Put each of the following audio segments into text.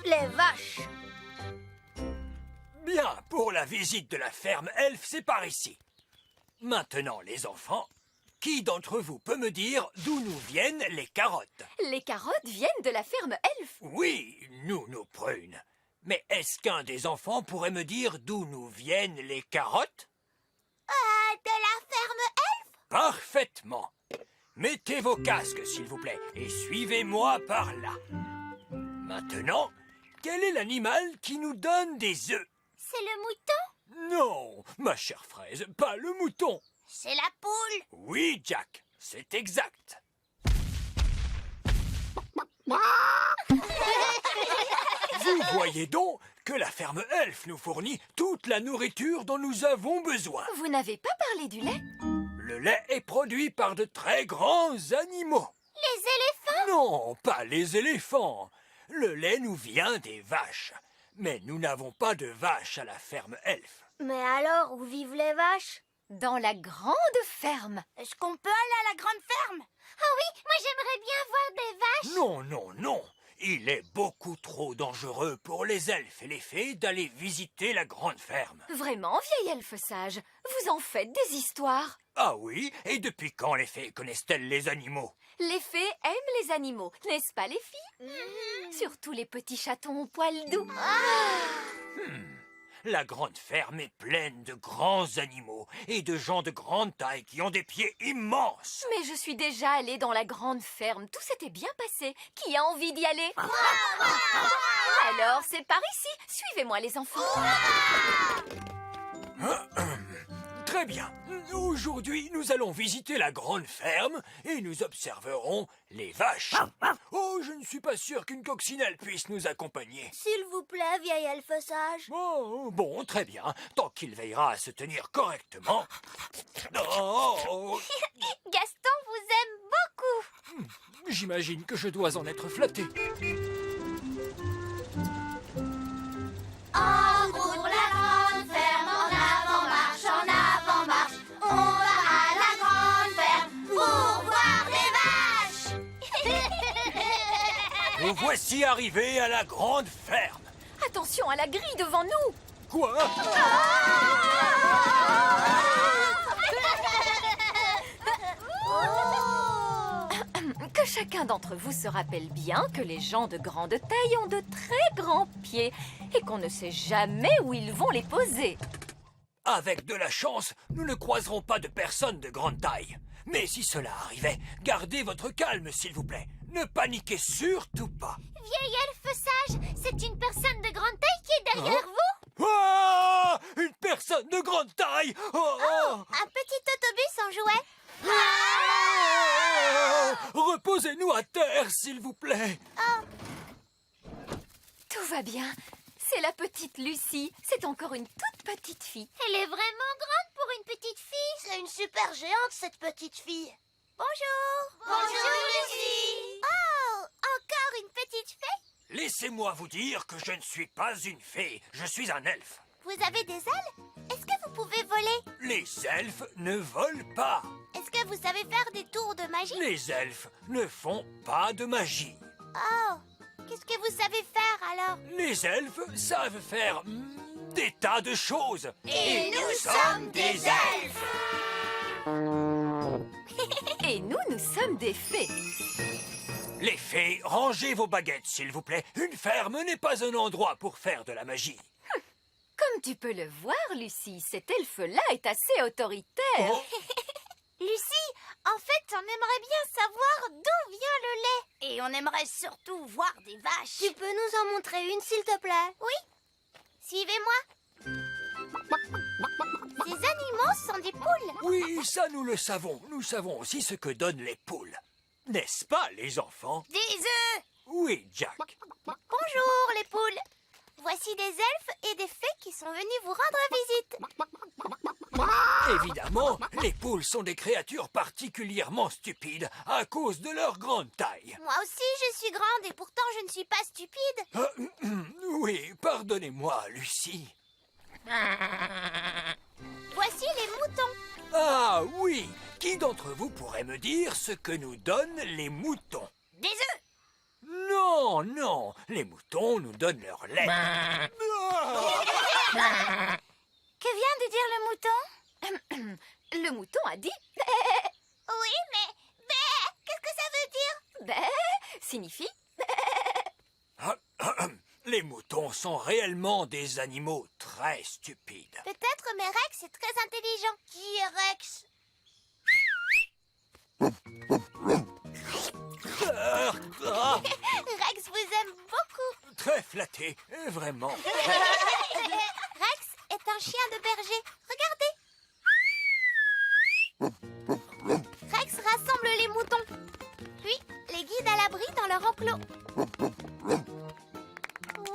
les vaches. Bien, pour la visite de la ferme elfe, c'est par ici. Maintenant, les enfants, qui d'entre vous peut me dire d'où nous viennent les carottes? Les carottes viennent de la ferme elfe. Oui, nous, nos prunes. Mais est-ce qu'un des enfants pourrait me dire d'où nous viennent les carottes? De la ferme elfe? Parfaitement. Mettez vos casques, s'il vous plaît, et suivez-moi par là. Maintenant, quel est l'animal qui nous donne des œufs? C'est le mouton? Non, ma chère fraise, pas le mouton. C'est la poule. Oui, Jack, c'est exact. Vous voyez donc que la ferme elfe nous fournit toute la nourriture dont nous avons besoin. Vous n'avez pas parlé du lait? Le lait est produit par de très grands animaux. Les éléphants? Non, pas les éléphants. Le lait nous vient des vaches. Mais nous n'avons pas de vaches à la ferme elfe. Mais alors, où vivent les vaches? Dans la grande ferme. Est-ce qu'on peut aller à la grande ferme? Ah oui, moi j'aimerais bien voir des vaches. Non, non, non. Il est beaucoup trop dangereux pour les elfes et les fées d'aller visiter la grande ferme. Vraiment, vieille elfe sage, vous en faites des histoires. Ah oui? Et depuis quand les fées connaissent-elles les animaux? Les fées aiment les animaux, n'est-ce pas les filles? Surtout les petits chatons aux poils doux. La grande ferme est pleine de grands animaux et de gens de grande taille qui ont des pieds immenses. Mais je suis déjà allée dans la grande ferme, tout s'était bien passé. Qui a envie d'y aller? Alors c'est par ici, suivez-moi les enfants. Très bien. Aujourd'hui, nous allons visiter la grande ferme et nous observerons les vaches. Oh, je ne suis pas sûr qu'une coccinelle puisse nous accompagner. S'il vous plaît, vieille elfe sage. Oh, bon, très bien. Tant qu'il veillera à se tenir correctement. Oh, Gaston vous aime beaucoup. j'imagine que je dois en être flatté. En route pour la grande ferme, en avant marche. On va à la grande ferme pour voir des vaches. Nous voici arrivés à la grande ferme. Attention à la grille devant nous. Quoi? Que chacun d'entre vous se rappelle bien que les gens de grande taille ont de très grands pieds et qu'on ne sait jamais où ils vont les poser. Avec de la chance, nous ne croiserons pas de personnes de grande taille. Mais si cela arrivait, gardez votre calme, s'il vous plaît. Ne paniquez surtout pas. Vieille elfe sage, c'est une personne de grande taille qui est derrière vous? Ah! Une personne de grande taille! Oh, oh! Un petit autobus en jouet? Ah! Reposez-nous à terre, s'il vous plaît. Tout va bien. C'est la petite Lucie. C'est encore une toute petite fille. Elle est vraiment grande pour une petite fille. C'est une super géante, cette petite fille. Bonjour. Bonjour, Lucie. Oh, encore une petite fée? Laissez-moi vous dire que je ne suis pas une fée. Je suis un elfe. Vous avez des ailes? Est-ce que vous pouvez voler? Les elfes ne volent pas. Est-ce que vous savez faire des tours de magie? Les elfes ne font pas de magie. Oh, qu'est-ce que vous savez faire alors? Les elfes savent faire des tas de choses. Et nous sommes des elfes. Et nous sommes des fées. Les fées, rangez vos baguettes, s'il vous plaît. Une ferme n'est pas un endroit pour faire de la magie. Comme tu peux le voir, Lucie, cet elfe-là est assez autoritaire. Oh. Lucie, en fait, on aimerait bien savoir d'où vient le lait. Et on aimerait surtout voir des vaches. Tu peux nous en montrer une, s'il te plaît? Oui. Suivez-moi. Ces animaux sont des poules. Oui, ça nous le savons. Nous savons aussi ce que donnent les poules. N'est-ce pas, les enfants? Des œufs. Oui, Jack. Bonjour, les poules. Voici des elfes et des fées qui sont venus vous rendre visite. Évidemment, les poules sont des créatures particulièrement stupides à cause de leur grande taille. Moi aussi, je suis grande et pourtant je ne suis pas stupide. Oui, pardonnez-moi, Lucie. Voici les moutons. Ah oui, qui d'entre vous pourrait me dire ce que nous donnent les moutons? Des œufs. Non! Non, non, les moutons nous donnent leur lait. Ah. Que vient de dire le mouton? Le mouton a dit Oui, mais... qu'est-ce que ça veut dire? bé signifie Les moutons sont réellement des animaux très stupides. Peut-être, mais Rex est très intelligent. Qui est Rex? Rex vous aime beaucoup. Très flatté, vraiment. Rex est un chien de berger. Regardez. Rex rassemble les moutons, puis les guide à l'abri dans leur enclos.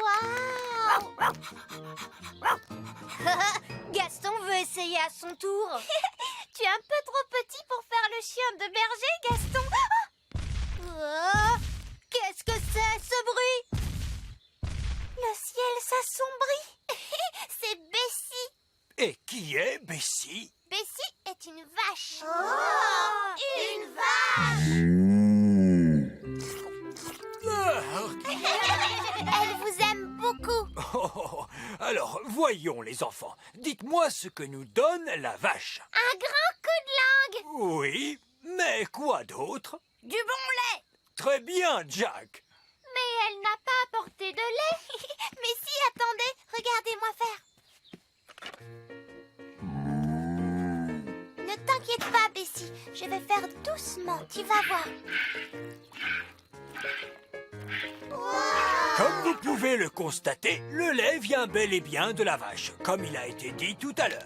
Waouh! Gaston veut essayer à son tour. Tu es un peu trop petit pour faire le chien de berger, Gaston. Oh, qu'est-ce que c'est, ce bruit? Le ciel s'assombrit. C'est Bessie. Et qui est Bessie? Bessie est une vache. Oh, une vache. Elle vous aime beaucoup. Oh, alors, voyons les enfants. Dites-moi ce que nous donne la vache. Un grand coup de langue. Oui, mais quoi d'autre? Du bon lait. Très bien, Jack. Mais elle n'a pas apporté de lait. Mais si, attendez, regardez-moi faire. Ne t'inquiète pas, Bessie. Je vais faire doucement, tu vas voir. Comme vous pouvez le constater, le lait vient bel et bien de la vache, comme il a été dit tout à l'heure.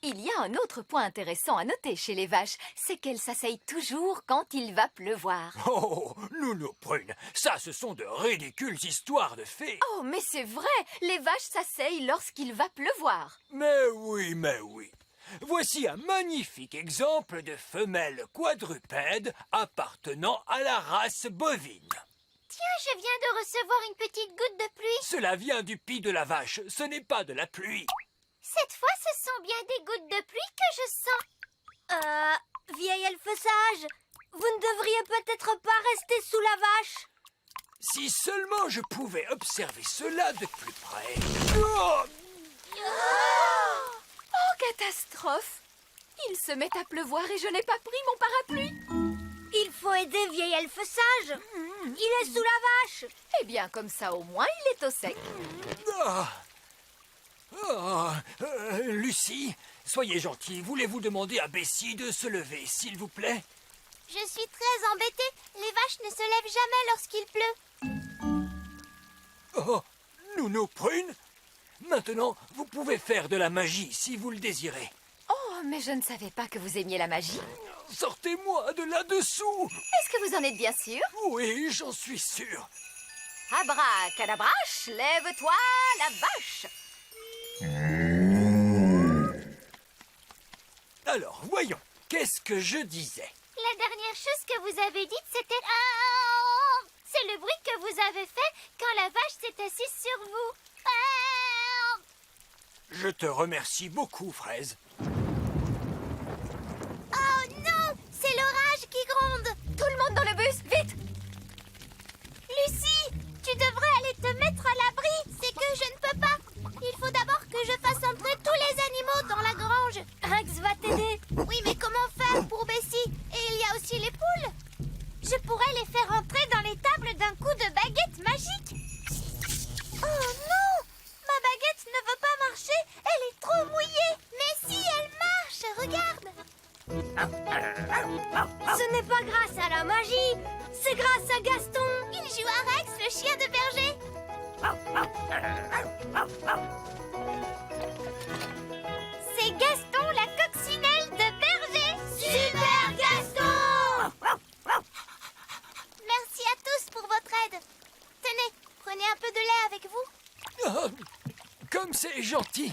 Il y a un autre point intéressant à noter chez les vaches, c'est qu'elles s'asseyent toujours quand il va pleuvoir. Oh, Nounou Prune, ça ce sont de ridicules histoires de fées. Oh, mais c'est vrai, les vaches s'asseyent lorsqu'il va pleuvoir. Mais oui, mais oui. Voici un magnifique exemple de femelle quadrupède appartenant à la race bovine. Tiens, je viens de recevoir une petite goutte de pluie. Cela vient du pis de la vache, ce n'est pas de la pluie. Cette fois, ce sont bien des gouttes de pluie que je sens. Vieil elfe sage, vous ne devriez peut-être pas rester sous la vache. Si seulement je pouvais observer cela de plus près. Oh! Oh, catastrophe! Il se met à pleuvoir et je n'ai pas pris mon parapluie. Il faut aider vieil elfe sage. Il est sous la vache. Eh bien, comme ça, au moins, il est au sec. Ah. Lucie, soyez gentille, voulez-vous demander à Bessie de se lever, s'il vous plaît? Je suis très embêtée. Les vaches ne se lèvent jamais lorsqu'il pleut. Oh, Nounou Prune, maintenant, vous pouvez faire de la magie si vous le désirez. Oh, mais je ne savais pas que vous aimiez la magie. Sortez-moi de là-dessous. Est-ce que vous en êtes bien sûr? Oui, j'en suis sûr. Abracadabrache, lève-toi, la vache! Alors, voyons, qu'est-ce que je disais? La dernière chose que vous avez dite, c'était... Ah, c'est le bruit que vous avez fait quand la vache s'est assise sur vous. Ah. Je te remercie beaucoup, Fraise. Oh non, c'est l'orage qui gronde. Tout le monde dans le bus, vite! Lucie, tu devrais aller te mettre à l'abri. C'est que je ne peux pas. Il faut d'abord que je fasse entrer tous les animaux dans la grange. Rex va t'aider. Oui, mais comment faire pour Bessie? Et il y a aussi les poules. Je pourrais les faire entrer dans les tables d'un coup de baguette magique. Oh non! Ma baguette ne veut pas marcher. Elle est trop mouillée. Mais si, elle marche. Regarde. Ce n'est pas grâce à la magie. C'est grâce à Gaston. Il joue à Rex, le chien de berger. C'est Gaston, la coccinelle de berger. Super Gaston! Merci à tous pour votre aide. Tenez, prenez un peu de lait avec vous. Ah, comme c'est gentil.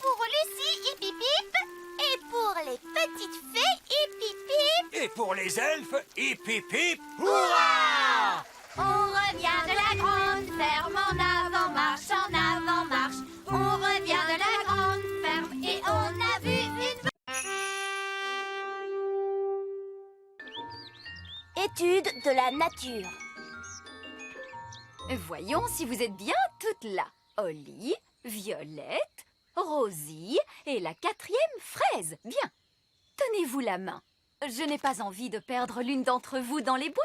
Pour Lucie, hip hip hip. Et pour les petites fées, hip hip hip. Et pour les elfes, hip hip hip, Hurrah! On revient de la grande ferme en avant marche, en avant marche. On revient de la grande ferme et on a vu une... étude de la nature. Voyons si vous êtes bien toutes là. Holly, Violette, Rosie et la 4e Fraise. Bien. Tenez-vous la main. Je n'ai pas envie de perdre l'une d'entre vous dans les bois.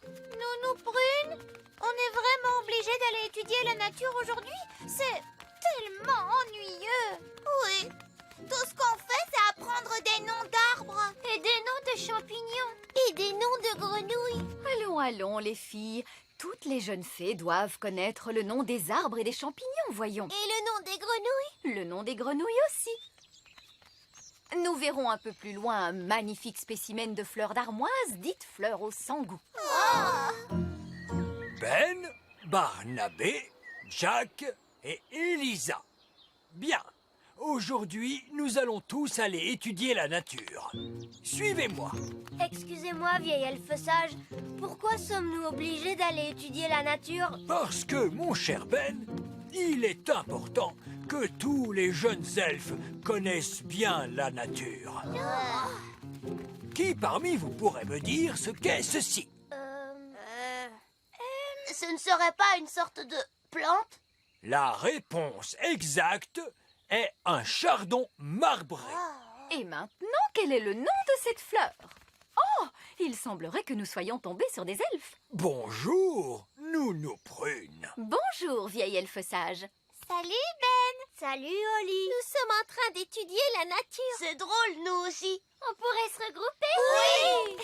Nounou Prune, on est vraiment obligé d'aller étudier la nature aujourd'hui? C'est tellement ennuyeux. Oui, tout ce qu'on fait, c'est apprendre des noms d'arbres. Et des noms de champignons. Et des noms de grenouilles. Allons, allons, les filles. Toutes les jeunes fées doivent connaître le nom des arbres et des champignons, voyons. Et le nom des grenouilles? Le nom des grenouilles aussi. Nous verrons un peu plus loin un magnifique spécimen de fleurs d'armoise, dites fleurs au sans goût. Ben, Barnabé, Jack et Elisa. Bien. Aujourd'hui, nous allons tous aller étudier la nature. Suivez-moi. Excusez-moi, vieil elfe sage. Pourquoi sommes-nous obligés d'aller étudier la nature? Parce que, mon cher Ben, il est important que tous les jeunes elfes connaissent bien la nature. Qui parmi vous pourrait me dire ce qu'est ceci? Ce ne serait pas une sorte de plante? La réponse exacte est un chardon marbré. Et maintenant, quel est le nom de cette fleur? Oh, il semblerait que nous soyons tombés sur des elfes. Bonjour, Nounou Prune. Bonjour, vieil elfe sage. Salut Ben. Salut Holly. Nous sommes en train d'étudier la nature. C'est drôle, nous aussi. On pourrait se regrouper? Oui.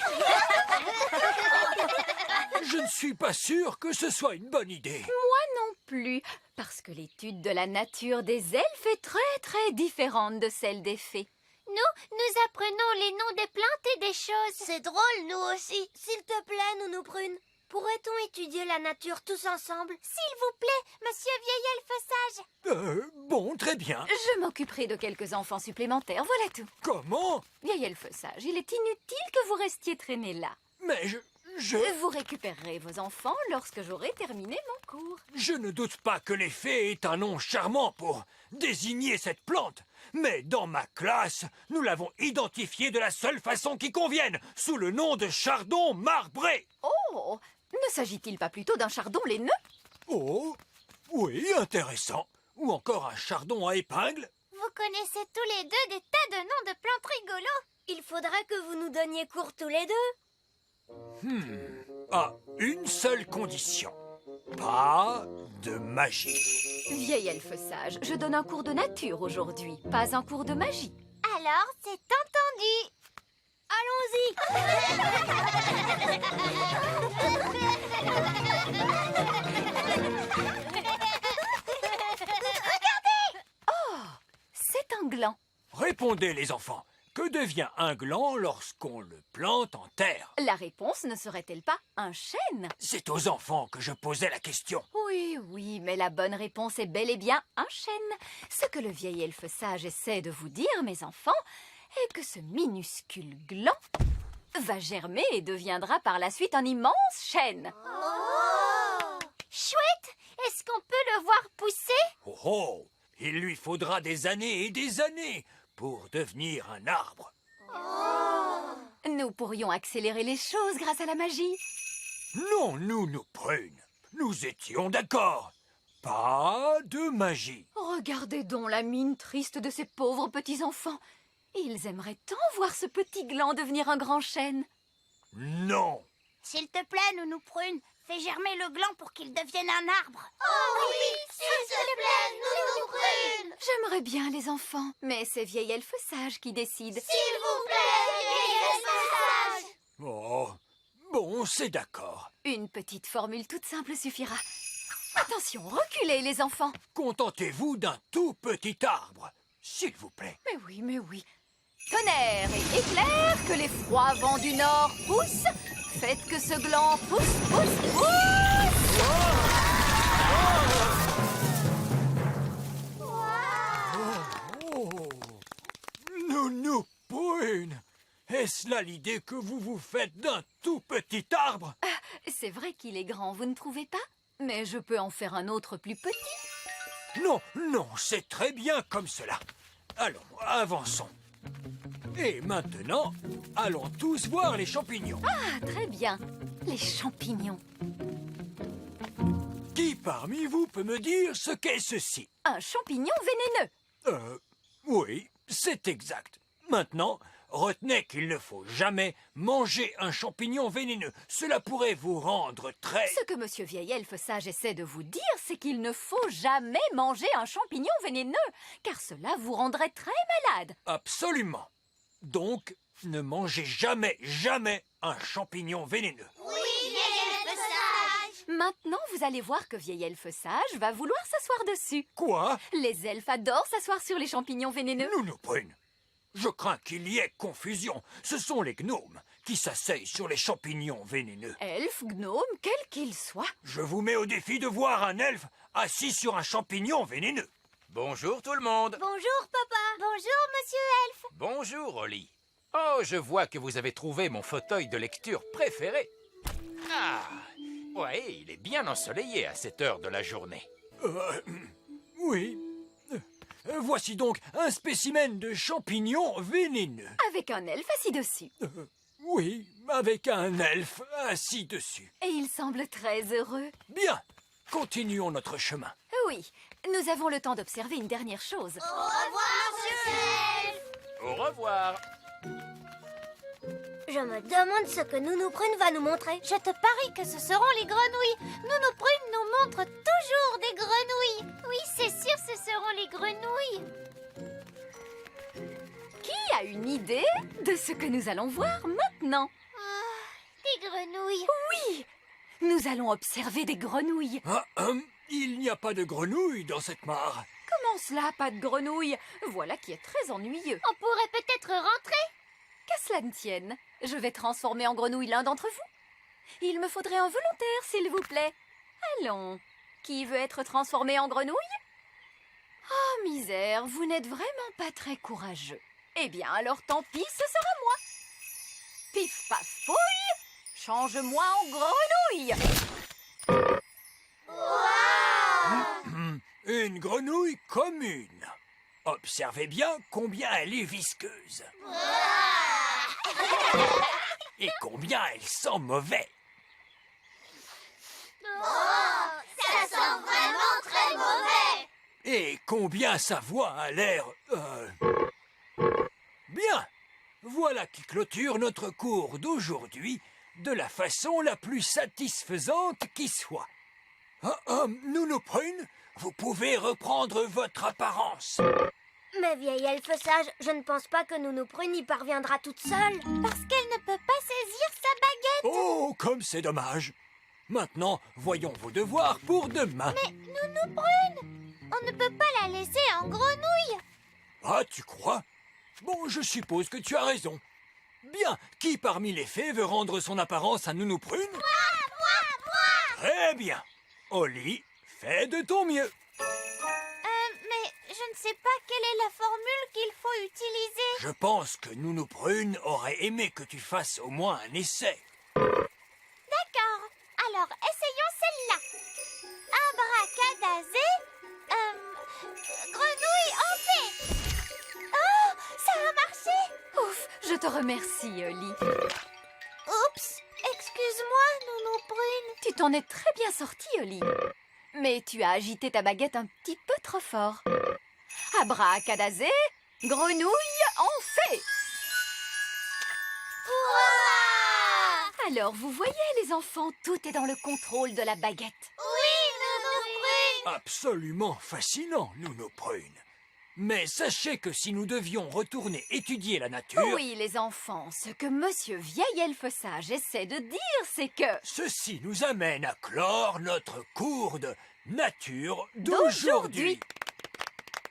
Je ne suis pas sûr que ce soit une bonne idée. Moi non plus, parce que l'étude de la nature des elfes est très très différente de celle des fées. Nous apprenons les noms des plantes et des choses. C'est drôle, nous aussi. S'il te plaît, Nounou Prune, pourrait-on étudier la nature tous ensemble? S'il vous plaît, monsieur vieil elfe sage. Bon, très bien. Je m'occuperai de quelques enfants supplémentaires, voilà tout. Comment? Vieil elfe sage, il est inutile que vous restiez traînés là. Mais je... Vous récupérerez vos enfants lorsque j'aurai terminé mon cours. Je ne doute pas que les fées aient un nom charmant pour désigner cette plante. Mais dans ma classe, nous l'avons identifiée de la seule façon qui convienne, sous le nom de chardon marbré. Oh, ne s'agit-il pas plutôt d'un chardon laineux? Oh, oui, intéressant. Ou encore un chardon à épingle. Vous connaissez tous les deux des tas de noms de plantes rigolos. Il faudrait que vous nous donniez cours tous les deux. À une seule condition. Pas de magie. Vieil elfe sage, je donne un cours de nature aujourd'hui, pas un cours de magie. Alors, c'est entendu. C'est un gland. Répondez, les enfants. Que devient un gland lorsqu'on le plante en terre? La réponse ne serait-elle pas un chêne? C'est aux enfants que je posais la question. Oui, oui, mais la bonne réponse est bel et bien un chêne. Ce que le vieil elfe sage essaie de vous dire, mes enfants, est que ce minuscule gland va germer et deviendra par la suite un immense chêne. Chouette, est-ce qu'on peut le voir pousser? Oh oh! Il lui faudra des années et des années pour devenir un arbre. Nous pourrions accélérer les choses grâce à la magie. Non, nous Prune. Nous étions d'accord. Pas de magie. Regardez donc la mine triste de ces pauvres petits-enfants. Ils aimeraient tant voir ce petit gland devenir un grand chêne. Non. S'il te plaît, Nounou Prune, fais germer le gland pour qu'il devienne un arbre. Oh oui, s'il te plaît, Nounou Prune. J'aimerais bien les enfants, mais c'est vieil elfe sage qui décide. S'il vous plaît, vieil elfe sage. Oh, bon, c'est d'accord. Une petite formule toute simple suffira. Attention, reculez les enfants. Contentez-vous d'un tout petit arbre, s'il vous plaît. Mais oui, mais oui. Tonnerre et éclair, que les froids vents du nord poussent. Faites que ce gland pousse, pousse, pousse. Oh, Nounou Prune, est-ce là l'idée que vous vous faites d'un tout petit arbre? C'est vrai qu'il est grand, vous ne trouvez pas? Mais je peux en faire un autre plus petit. Non, non, c'est très bien comme cela. Allons, avançons. Et maintenant, allons tous voir les champignons. Ah, très bien. Les champignons. Qui parmi vous peut me dire ce qu'est ceci? Un champignon vénéneux. Oui, c'est exact. Maintenant, retenez qu'il ne faut jamais manger un champignon vénéneux. Cela pourrait vous rendre très... Ce que Monsieur Vieil Elfe Sage essaie de vous dire, c'est qu'il ne faut jamais manger un champignon vénéneux, car cela vous rendrait très malade. Absolument. Donc, ne mangez jamais, jamais un champignon vénéneux. Oui, vieil elfe sage. Maintenant, vous allez voir que Vieil Elfe Sage va vouloir s'asseoir dessus. Quoi? Les elfes adorent s'asseoir sur les champignons vénéneux. Nounou Prune, je crains qu'il y ait confusion. Ce sont les gnomes qui s'asseyent sur les champignons vénéneux. Elfes, gnomes, quels qu'ils soient. Je vous mets au défi de voir un elfe assis sur un champignon vénéneux. Bonjour tout le monde. Bonjour, papa. Bonjour, monsieur elfe. Bonjour Oli. Oh, je vois que vous avez trouvé mon fauteuil de lecture préféré. Ah, ouais, il est bien ensoleillé à cette heure de la journée. Oui. Voici donc un spécimen de champignon vénéneux. Avec un elfe assis dessus. Oui, avec un elfe assis dessus. Et il semble très heureux. Bien, continuons notre chemin. Oui, nous avons le temps d'observer une dernière chose. Au revoir, monsieur elfe. Au revoir. Je me demande ce que Nounou Prune va nous montrer. Je te parie que ce seront les grenouilles. Nounou Prune nous montre toujours des grenouilles. Oui, c'est sûr, ce seront les grenouilles. Qui a une idée de ce que nous allons voir maintenant? Des grenouilles. Oui, nous allons observer des grenouilles. Il n'y a pas de grenouilles dans cette mare. Comment cela, pas de grenouilles? Voilà qui est très ennuyeux. On pourrait peut-être rentrer. Qu'à cela ne tienne, je vais transformer en grenouille l'un d'entre vous. Il me faudrait un volontaire, s'il vous plaît. Allons, qui veut être transformé en grenouille? Oh, misère, vous n'êtes vraiment pas très courageux. Eh bien, alors tant pis, ce sera moi. Pif paf pouille, change-moi en grenouille. Une grenouille commune. Observez bien combien elle est visqueuse. Et combien elle sent mauvais. Ça sent vraiment très mauvais. Et combien sa voix a l'air... Bien. Voilà qui clôture notre cours d'aujourd'hui de la façon la plus satisfaisante qui soit. Nounou Prune, vous pouvez reprendre votre apparence. Mais vieille elfe sage, je ne pense pas que Nounou Prune y parviendra toute seule. Parce qu'elle ne peut pas saisir sa baguette. Oh, comme c'est dommage. Maintenant, voyons vos devoirs pour demain. Mais Nounou Prune, on ne peut pas la laisser en grenouille. Ah, tu crois? Bon, je suppose que tu as raison. Bien, qui parmi les fées veut rendre son apparence à Nounou Prune? Moi. Très bien. Oli, fais de ton mieux. Mais je ne sais pas quelle est la formule qu'il faut utiliser. Je pense que Nounou Prune aurait aimé que tu fasses au moins un essai. D'accord. Alors, essayons celle-là. Abracadazé. Grenouille en paix. Oh, ça a marché. Ouf, je te remercie, Oli. Oups, excuse-moi, Nounou Prune. Tu t'en es très bien sorti, Oli. Mais tu as agité ta baguette un petit peu trop fort. Abracadazé, grenouille en fée. Hurrah! Alors, vous voyez, les enfants, tout est dans le contrôle de la baguette. Oui, Nounou Prune. Absolument fascinant, Nounou Prune. Mais sachez que si nous devions retourner étudier la nature... Oui, les enfants, ce que Monsieur Vieil Elfe Sage essaie de dire, c'est que... Ceci nous amène à clore notre cours de nature D'aujourd'hui. d'aujourd'hui.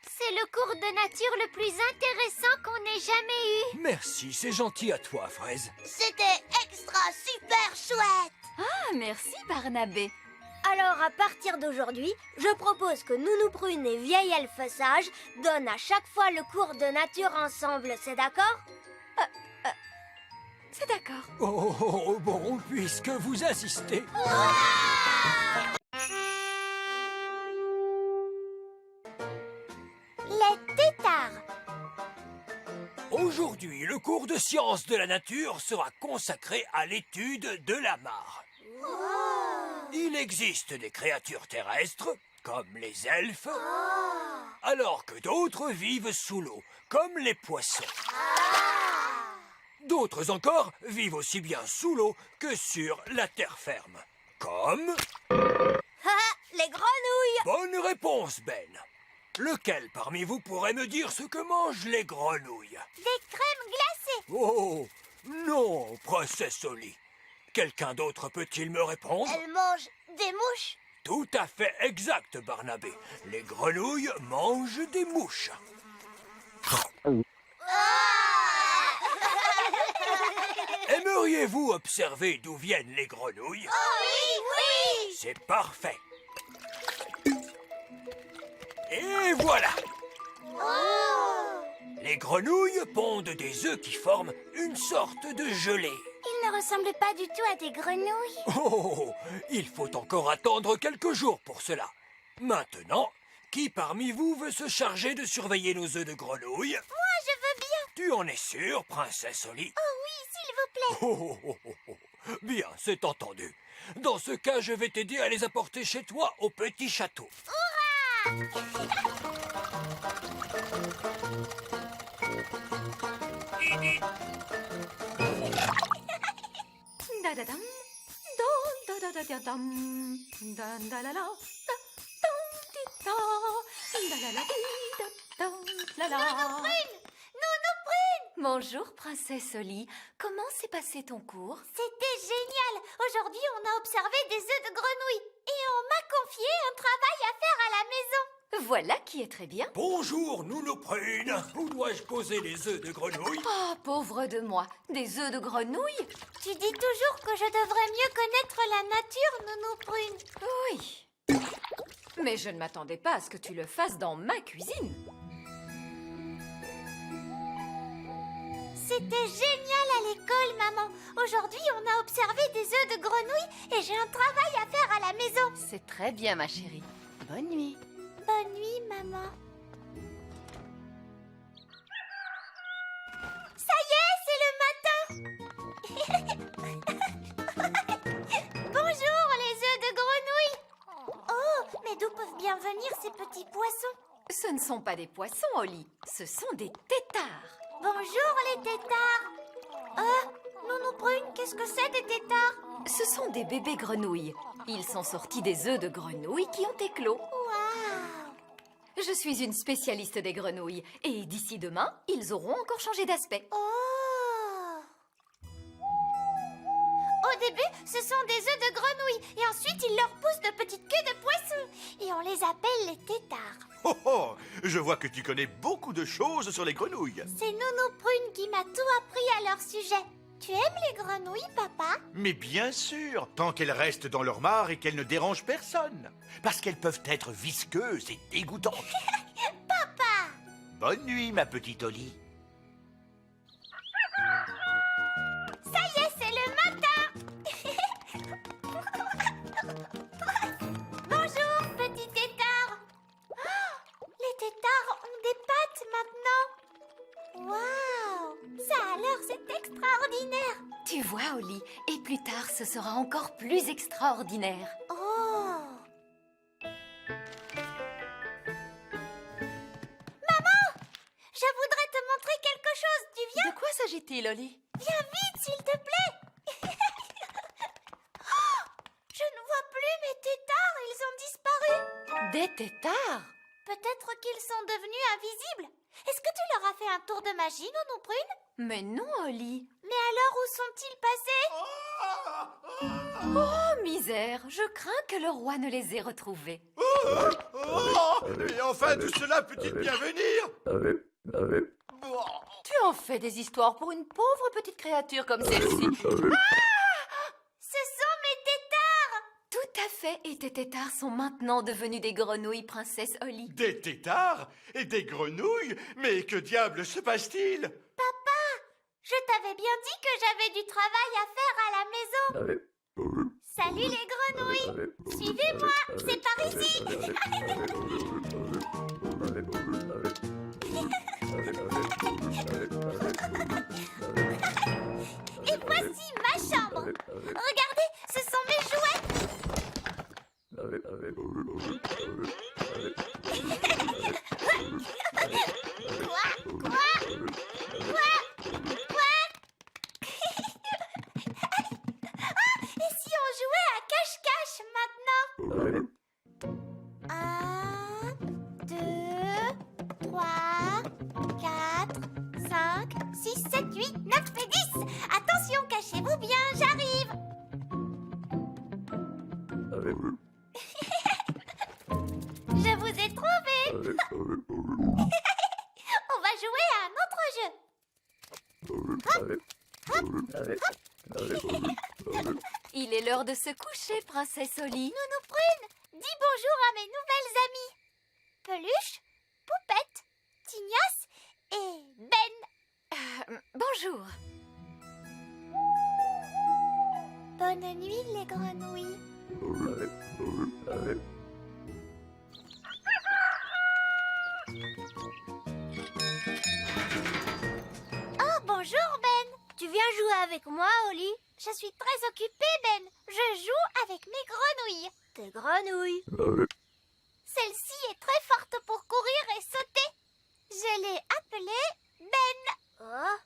C'est le cours de nature le plus intéressant qu'on ait jamais eu. Merci, c'est gentil à toi, Fraise. C'était extra super chouette. Ah, merci, Barnabé. Alors, à partir d'aujourd'hui, je propose que Nounou Prune et Vieil Elfe Sage donnent à chaque fois le cours de nature ensemble, c'est d'accord? C'est d'accord. Oh, bon, puisque vous insistez. Les têtards. Aujourd'hui, le cours de sciences de la nature sera consacré à l'étude de la mare. Il existe des créatures terrestres, comme les elfes, alors que d'autres vivent sous l'eau, comme les poissons. D'autres encore vivent aussi bien sous l'eau que sur la terre ferme, comme... Les grenouilles! Bonne réponse, Ben. Lequel parmi vous pourrait me dire ce que mangent les grenouilles? Des crèmes glacées! Oh, non, princesse Oli. Quelqu'un d'autre peut-il me répondre? Elles mangent des mouches! Tout à fait exact, Barnabé. Les grenouilles mangent des mouches. Aimeriez-vous observer d'où viennent les grenouilles? Oh oui, oui! C'est parfait. Et voilà! Oh! Les grenouilles pondent des œufs qui forment une sorte de gelée. Ils ne ressemblent pas du tout à des grenouilles. Oh, il faut encore attendre quelques jours pour cela. Maintenant, qui parmi vous veut se charger de surveiller nos œufs de grenouille? Moi, je veux bien. Tu en es sûre, princesse Oli? Oh oui, s'il vous plaît. Oh, oh, oh, oh. Bien, c'est entendu. Dans ce cas, je vais t'aider à les apporter chez toi au petit château. Da-da-dam, da-da-da-da-dam, da-da-la-la, da-dam-di-da, da-la-la-di-da-dam-la-la. Nounou Prune! Bonjour, princesse Oli. Comment s'est passé ton cours? C'était génial. Aujourd'hui, on a observé des œufs de grenouilles. Et on m'a confié un travail à faire à la maison. Voilà qui est très bien. Bonjour, Nounou Prune. Où dois-je poser les œufs de grenouille? Oh, pauvre de moi. Des œufs de grenouille? Tu dis toujours que je devrais mieux connaître la nature, Nounou Prune. Oui. Mais je ne m'attendais pas à ce que tu le fasses dans ma cuisine. C'était génial à l'école, maman. Aujourd'hui, on a observé des œufs de grenouille et j'ai un travail à faire à la maison. C'est très bien, ma chérie. Bonne nuit. Bonne nuit, maman. Ça y est, c'est le matin. Bonjour, les œufs de grenouille. Oh, mais d'où peuvent bien venir ces petits poissons? Ce ne sont pas des poissons, Oli. Ce sont des têtards. Bonjour, les têtards. Nounou Prune, qu'est-ce que c'est des têtards? Ce sont des bébés grenouilles. Ils sont sortis des œufs de grenouilles qui ont éclos. Waouh! Je suis une spécialiste des grenouilles. Et d'ici demain, ils auront encore changé d'aspect. Oh! Au début, ce sont des œufs de grenouille. Et ensuite, ils leur poussent de petites queues de poisson. Et on les appelle les têtards. Oh oh, je vois que tu connais beaucoup de choses sur les grenouilles. C'est Nounou Prune qui m'a tout appris à leur sujet. Tu aimes les grenouilles, papa? Mais bien sûr, tant qu'elles restent dans leur mare et qu'elles ne dérangent personne. Parce qu'elles peuvent être visqueuses et dégoûtantes. Papa! Bonne nuit, ma petite Oli. Ça y est, c'est le matin! Bonjour, petit tétard! Oh, les tétards ont des pattes maintenant! Waouh! Ça alors, c'est extraordinaire! Tu vois, Oli, et plus tard, ce sera encore plus extraordinaire. Oh! Je voudrais te montrer quelque chose, tu viens? De quoi s'agit-il, Oli? Viens vite, s'il te plaît! Oh, je ne vois plus mes têtards, ils ont disparu! Des têtards? Peut-être qu'ils sont devenus invisibles. Est-ce que tu leur as fait un tour de magie, Nounou Prune? Mais non, Oli. Mais alors, où sont-ils passés? Oh, misère, je crains que le roi ne les ait retrouvés. Oh, et enfin, tout cela peut-il bien venir? Tu en fais des histoires pour une pauvre petite créature comme celle-ci. Ce sont mes têtards! Tout à fait, et tes têtards sont maintenant devenus des grenouilles, princesse Oli. Des têtards et des grenouilles? Mais que diable se passe-t-il? Papa, je t'avais bien dit que j'avais du travail à faire à la maison. Salut les grenouilles! Suivez-moi, c'est par ici! 6, 7, 8, 9 et 10. Attention, cachez-vous bien, j'arrive. Je vous ai trouvé. On va jouer à un autre jeu. Il est l'heure de se coucher, princesse Holly. Nounou Prune, dis bonjour à mes nouvelles amies. Peluche, Poupette, Tignasse et Ben. Bonjour. Bonne nuit les grenouilles. Oh, bonjour Ben. Tu viens jouer avec moi, Holly? Je suis très occupée, Ben. Je joue avec mes grenouilles. Tes grenouilles? Celle-ci est très forte pour courir et sauter. Je l'ai appelée Ben. Oh,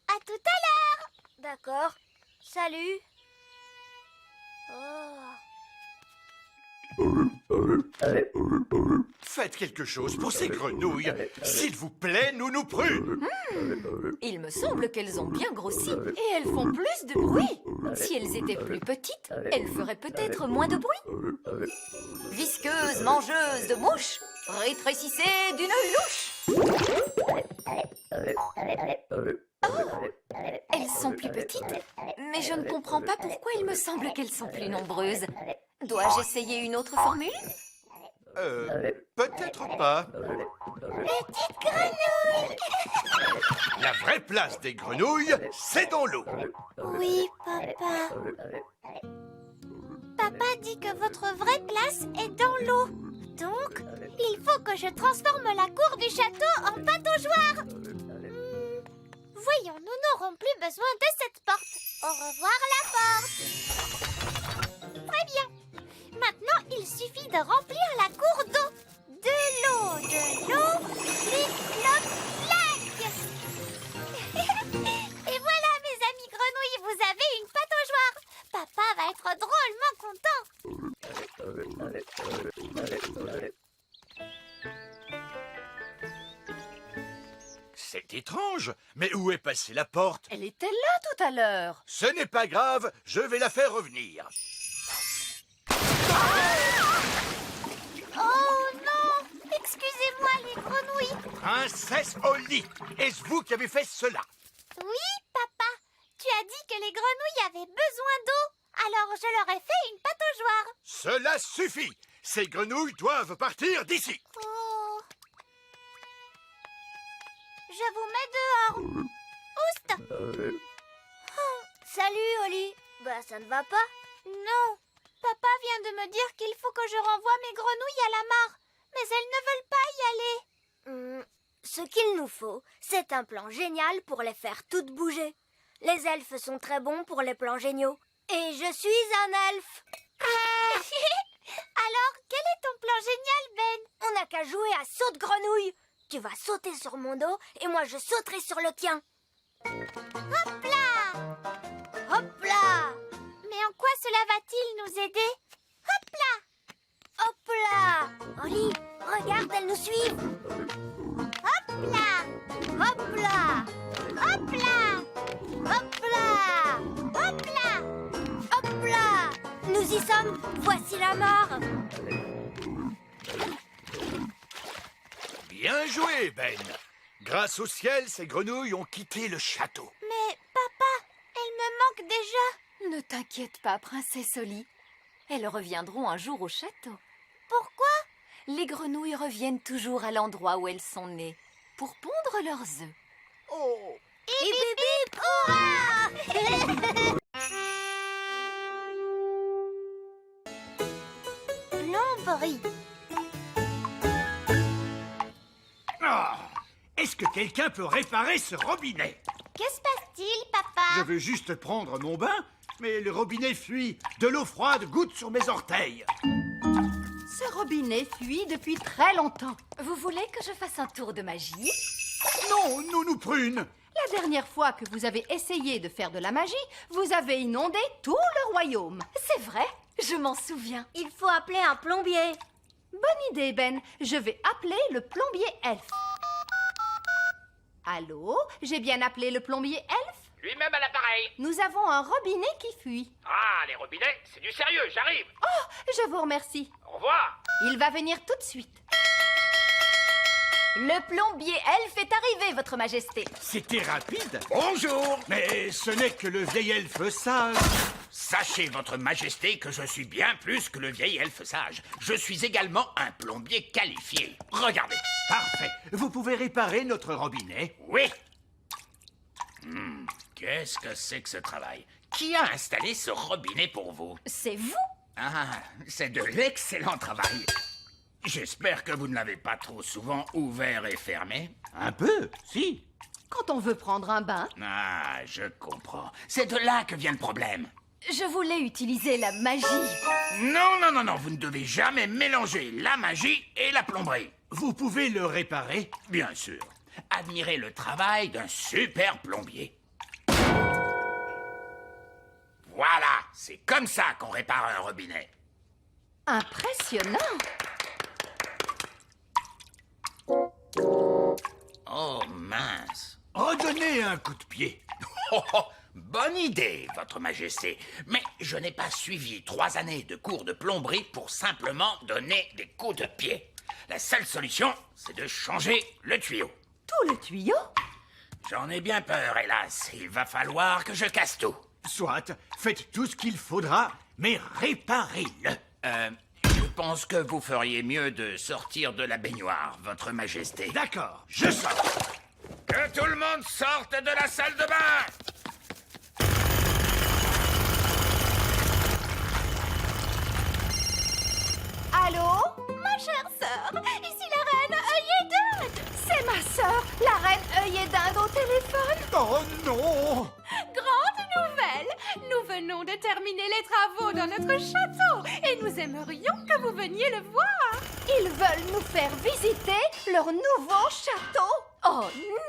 à tout à l'heure. D'accord. Salut. Oh. Faites quelque chose pour ces grenouilles. S'il vous plaît, Nounou Prune. Il me semble qu'elles ont bien grossi et elles font plus de bruit. Si elles étaient plus petites, elles feraient peut-être moins de bruit. Visqueuse, mangeuse de mouches, rétrécissez d'une louche. Oh, elles sont plus petites, mais je ne comprends pas pourquoi il me semble qu'elles sont plus nombreuses. Dois-je essayer une autre formule? Peut-être pas. Petite grenouille. La vraie place des grenouilles, c'est dans l'eau. Oui, papa. Papa dit que votre vraie place est dans l'eau. Donc, il faut que je transforme la cour du château en pataugeoire. Voyons, nous n'aurons plus besoin de cette porte. Au revoir la porte. Très bien. Maintenant, il suffit de remplir la cour d'eau. De l'eau, clic, cloc, clac. Et voilà, mes amis grenouilles, vous avez une pataugeoire. Papa va être drôlement content. C'est étrange, mais où est passée la porte? Elle était là tout à l'heure. Ce n'est pas grave, je vais la faire revenir. Oh non! Excusez-moi les grenouilles. Princesse Holly, est-ce vous qui avez fait cela? Oui, papa. Tu as dit que les grenouilles avaient besoin d'eau. Alors je leur ai fait une pataugeoire. Cela suffit. Ces grenouilles doivent partir d'ici. Oh. Je vous mets dehors. Oust! Oh, salut, Holly. Bah, ça ne va pas? Non. Papa vient de me dire qu'il faut que je renvoie mes grenouilles à la mare. Mais elles ne veulent pas y aller. Ce qu'il nous faut, c'est un plan génial pour les faire toutes bouger. Les elfes sont très bons pour les plans géniaux. Et je suis un elfe. Alors, quel est ton plan génial, Ben? On n'a qu'à jouer à saute-grenouille. Tu vas sauter sur mon dos et moi je sauterai sur le tien. Hop là! Hop là! Mais en quoi cela va-t-il nous aider? Hop là! Hop là! Holly, regarde, elles nous suivent. Hop là! Hop là! Hop là! Hop là! Hop là! Hop là! Nous y sommes, voici la mare. Bien joué, Ben. Grâce au ciel, ces grenouilles ont quitté le château. Mais papa, elles me manquent déjà. Ne t'inquiète pas, princesse Holly. Elles reviendront un jour au château. Pourquoi? Les grenouilles reviennent toujours à l'endroit où elles sont nées, pour pondre leurs œufs. Oh! Hip hip hip, hurrah! Plomberie. Est-ce que quelqu'un peut réparer ce robinet? Que se passe-t-il, papa? Je veux juste prendre mon bain, mais le robinet fuit. De l'eau froide goutte sur mes orteils. Ce robinet fuit depuis très longtemps. Vous voulez que je fasse un tour de magie? Non, Nounou Prune. La dernière fois que vous avez essayé de faire de la magie, vous avez inondé tout le royaume. C'est vrai, je m'en souviens. Il faut appeler un plombier. Bonne idée, Ben. Je vais appeler le plombier elfe. Allô? J'ai bien appelé le plombier Elf? Lui-même à l'appareil. Nous avons un robinet qui fuit. Ah, les robinets, c'est du sérieux, j'arrive. Je vous remercie. Au revoir. Il va venir tout de suite. Le plombier elfe est arrivé, votre majesté. C'était rapide. Bonjour. Mais ce n'est que le vieil elfe sage. Sachez, votre majesté, que je suis bien plus que le vieil elfe sage. Je suis également un plombier qualifié. Regardez. Parfait. Vous pouvez réparer notre robinet? Oui. Qu'est-ce que c'est que ce travail? Qui a installé ce robinet pour vous? C'est vous? Ah, c'est de l'excellent travail. J'espère que vous ne l'avez pas trop souvent ouvert et fermé. Un peu, si. Quand on veut prendre un bain, Ah, je comprends. C'est de là que vient le problème. Je voulais utiliser la magie. Non, non, non, non, vous ne devez jamais mélanger la magie et la plomberie. Vous pouvez le réparer? Bien sûr. Admirez le travail d'un super plombier. Voilà, c'est comme ça qu'on répare un robinet. impressionnant. Oh, mince. Redonnez un coup de pied. Oh, oh, bonne idée, votre majesté. Mais je n'ai pas suivi 3 années de cours de plomberie pour simplement donner des coups de pied. La seule solution, c'est de changer le tuyau. Tout le tuyau? J'en ai bien peur, hélas. Il va falloir que je casse tout. Soit, faites tout ce qu'il faudra, mais réparez-le. Je pense que vous feriez mieux de sortir de la baignoire, votre majesté. D'accord, je sors. Que tout le monde sorte de la salle de bain! Allô? Ma chère sœur, ici la reine œillet d'Inde. C'est ma sœur, la reine œillet d'Inde au téléphone. Oh non! Grande nouvelle! Nous venons de terminer les travaux dans notre château et nous aimerions que vous veniez le voir. Ils veulent nous faire visiter leur nouveau château. Oh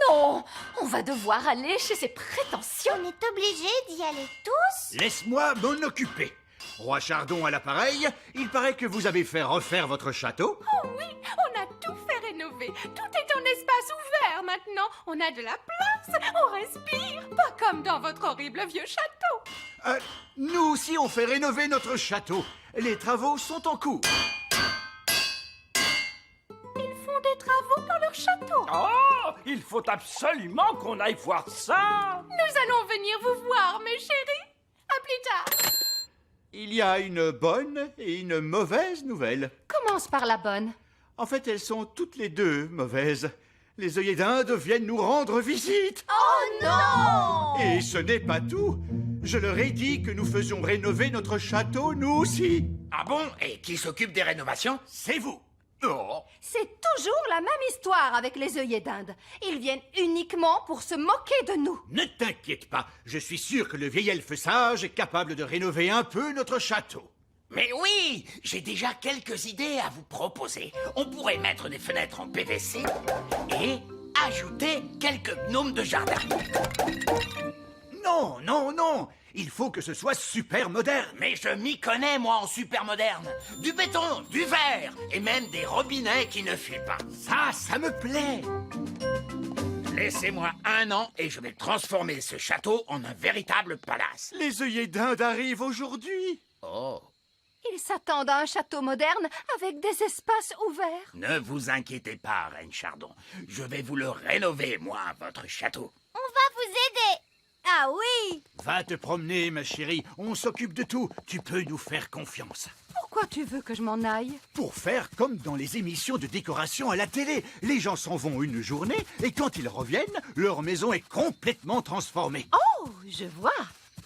non! On va devoir aller chez ces prétentieux. On est obligés d'y aller tous? Laisse-moi m'en occuper. Roi Chardon à l'appareil, il paraît que vous avez fait refaire votre château. Oh oui, on a tout fait rénover. Tout est en espace ouvert maintenant. On a de la place, on respire. Pas comme dans votre horrible vieux château. Nous aussi, on fait rénover notre château. Les travaux sont en cours. Ils font des travaux dans leur château. Oh, il faut absolument qu'on aille voir ça. Nous allons venir vous voir, mes chéris. À plus tard. Il y a une bonne et une mauvaise nouvelle. Commence par la bonne. En fait, elles sont toutes les deux mauvaises. Les œillets d'Inde viennent nous rendre visite. Oh non! Et ce n'est pas tout. Je leur ai dit que nous faisions rénover notre château, nous aussi. Ah bon? Et qui s'occupe des rénovations? C'est vous. Oh, C'est toujours la même histoire avec les œillets d'Inde. Ils viennent uniquement pour se moquer de nous. Ne t'inquiète pas. Je suis sûr que le vieil elfe sage est capable de rénover un peu notre château. mais oui! J'ai déjà quelques idées à vous proposer. On pourrait mettre des fenêtres en PVC et ajouter quelques gnomes de jardin. Non, non, non. Il faut que ce soit super moderne. Mais je m'y connais, moi, en super moderne. Du béton, du verre, et même des robinets qui ne fuient pas. Ça me plaît. Laissez-moi 1 an et je vais transformer ce château en un véritable palace. Les œillets d'Inde arrivent aujourd'hui. Oh, Ils s'attendent à un château moderne avec des espaces ouverts. ne vous inquiétez pas, Reine Chardon. Je vais vous le rénover, moi, votre château. On va vous aider. Ah oui? Va te promener, ma chérie. On s'occupe de tout. Tu peux nous faire confiance. Pourquoi tu veux que je m'en aille? Pour faire comme dans les émissions de décoration à la télé. Les gens s'en vont une journée et quand ils reviennent, leur maison est complètement transformée. Oh, je vois.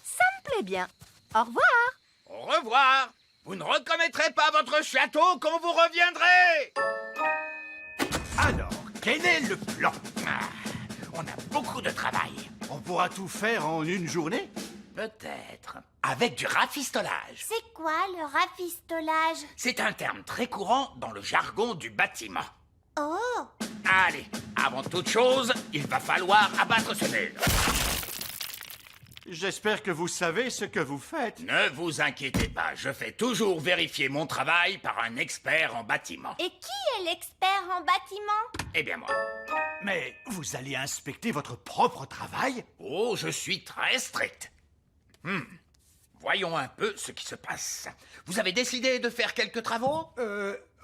Ça me plaît bien. Au revoir. Au revoir. Vous ne recommettrez pas votre château quand vous reviendrez. Alors, quel est le plan? Ah, on a beaucoup de travail. On pourra tout faire en une journée? Peut-être. Avec du rafistolage. C'est quoi le rafistolage? C'est un terme très courant dans le jargon du bâtiment. Oh! Allez, avant toute chose, il va falloir abattre ce mur. J'espère que vous savez ce que vous faites. Ne vous inquiétez pas, je fais toujours vérifier mon travail par un expert en bâtiment. Et qui est l'expert en bâtiment? Eh bien moi. Mais vous allez inspecter votre propre travail? Oh, je suis très strict. Voyons un peu ce qui se passe. Vous avez décidé de faire quelques travaux?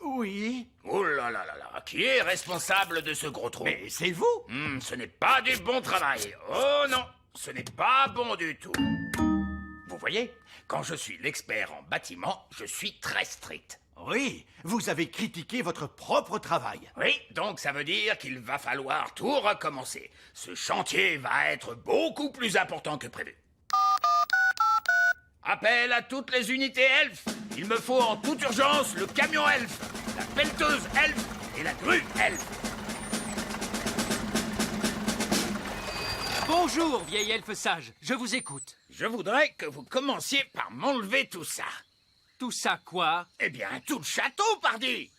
Oui. Oh là là là là, qui est responsable de ce gros trou? Mais c'est vous. Ce n'est pas du bon travail. Oh non, ce n'est pas bon du tout. Vous voyez, quand je suis l'expert en bâtiment, je suis très strict. Oui, vous avez critiqué votre propre travail. Oui, donc ça veut dire qu'il va falloir tout recommencer. Ce chantier va être beaucoup plus important que prévu. Appel à toutes les unités elfes. Il me faut en toute urgence le camion elfe, la pelleteuse elfe et la grue elfe. Bonjour, vieil elfe sage, je vous écoute. Je voudrais que vous commenciez par m'enlever tout ça. Tout ça quoi? Eh bien, tout le château, pardi.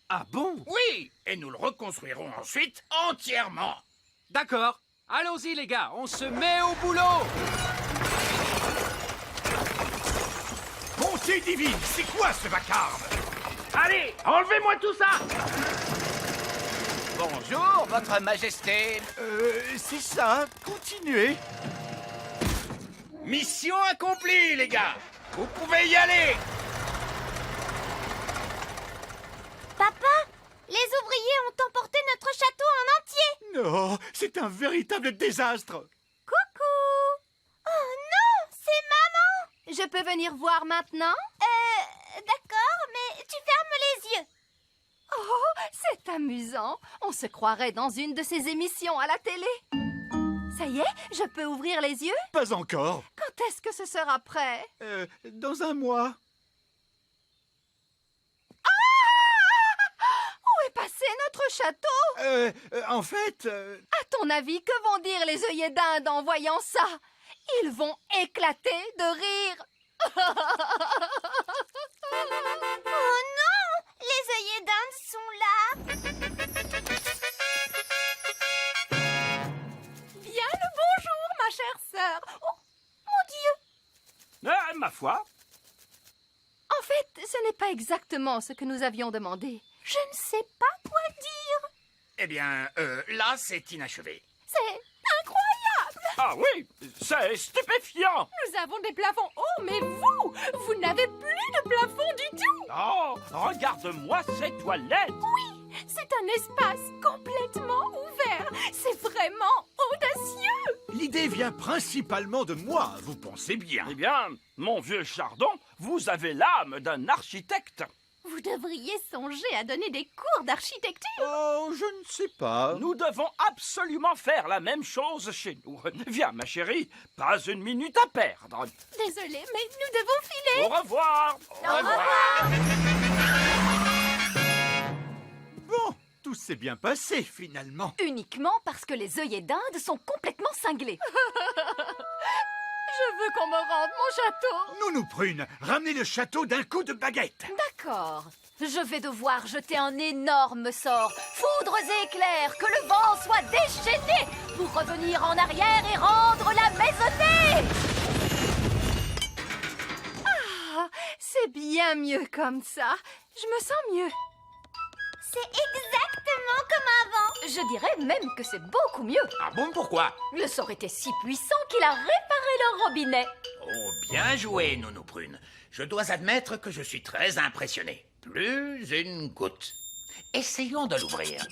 Ah bon? Oui, et nous le reconstruirons ensuite entièrement. D'accord, allons-y les gars, on se met au boulot. Bonté divine, c'est quoi ce vacarme? Allez, enlevez-moi tout ça! Bonjour, votre majesté. C'est ça, continuez. Mission accomplie, les gars. Vous pouvez y aller. Papa, les ouvriers ont emporté notre château en entier. Non, c'est un véritable désastre. Coucou. Oh non, c'est maman. Je peux venir voir maintenant? D'accord, mais tu fermes les yeux. Oh, c'est amusant. On se croirait dans une de ces émissions à la télé. Ça y est, je peux ouvrir les yeux? Pas encore. Quand est-ce que ce sera prêt? Dans un mois. Où est passé notre château? En fait... À ton avis, que vont dire les œillets d'Inde en voyant ça? Ils vont éclater de rire. Oh non, les œillets d'Inde sont là. Bien le bonjour, ma chère sœur. Oh, mon Dieu! Ma foi, En fait, ce n'est pas exactement ce que nous avions demandé. Je ne sais pas quoi dire. Eh bien, là, c'est inachevé. C'est incroyable! ah oui, c'est stupéfiant. Nous avons des plafonds hauts, mais vous n'avez plus de plafond du tout! Oh, regarde-moi ces toilettes. C'est un espace complètement ouvert. C'est vraiment audacieux. L'idée vient principalement de moi, vous pensez bien. Eh bien, mon vieux Chardon, vous avez l'âme d'un architecte. Vous devriez songer à donner des cours d'architecture. Oh, je ne sais pas. Nous devons absolument faire la même chose chez nous. Viens, ma chérie, pas une minute à perdre. Désolée, mais nous devons filer. Au revoir. Au revoir. Bon, tout s'est bien passé, finalement. Uniquement parce que les œillets d'Inde sont complètement cinglés. Je veux qu'on me rende mon château. Nounou Prune, ramenez le château d'un coup de baguette. D'accord. Je vais devoir jeter un énorme sort. Foudres et éclairs, que le vent soit déchaîné pour revenir en arrière et rendre la maisonnée. Ah, c'est bien mieux comme ça. Je me sens mieux. C'est exactement comme avant. Je dirais même que c'est beaucoup mieux. Ah bon, pourquoi? Le sort était si puissant qu'il a réparé le robinet. Oh, bien joué, Nounou Prune. Je dois admettre que je suis très impressionné. Plus une goutte. Essayons de l'ouvrir.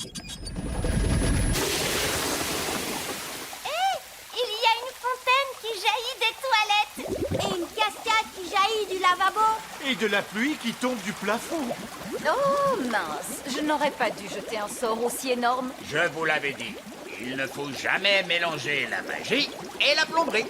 Il y a une fontaine qui jaillit des toilettes. Et une cascade qui jaillit du lavabo. Et de la pluie qui tombe du plafond. Oh mince, je n'aurais pas dû jeter un sort aussi énorme. Je vous l'avais dit, il ne faut jamais mélanger la magie et la plomberie.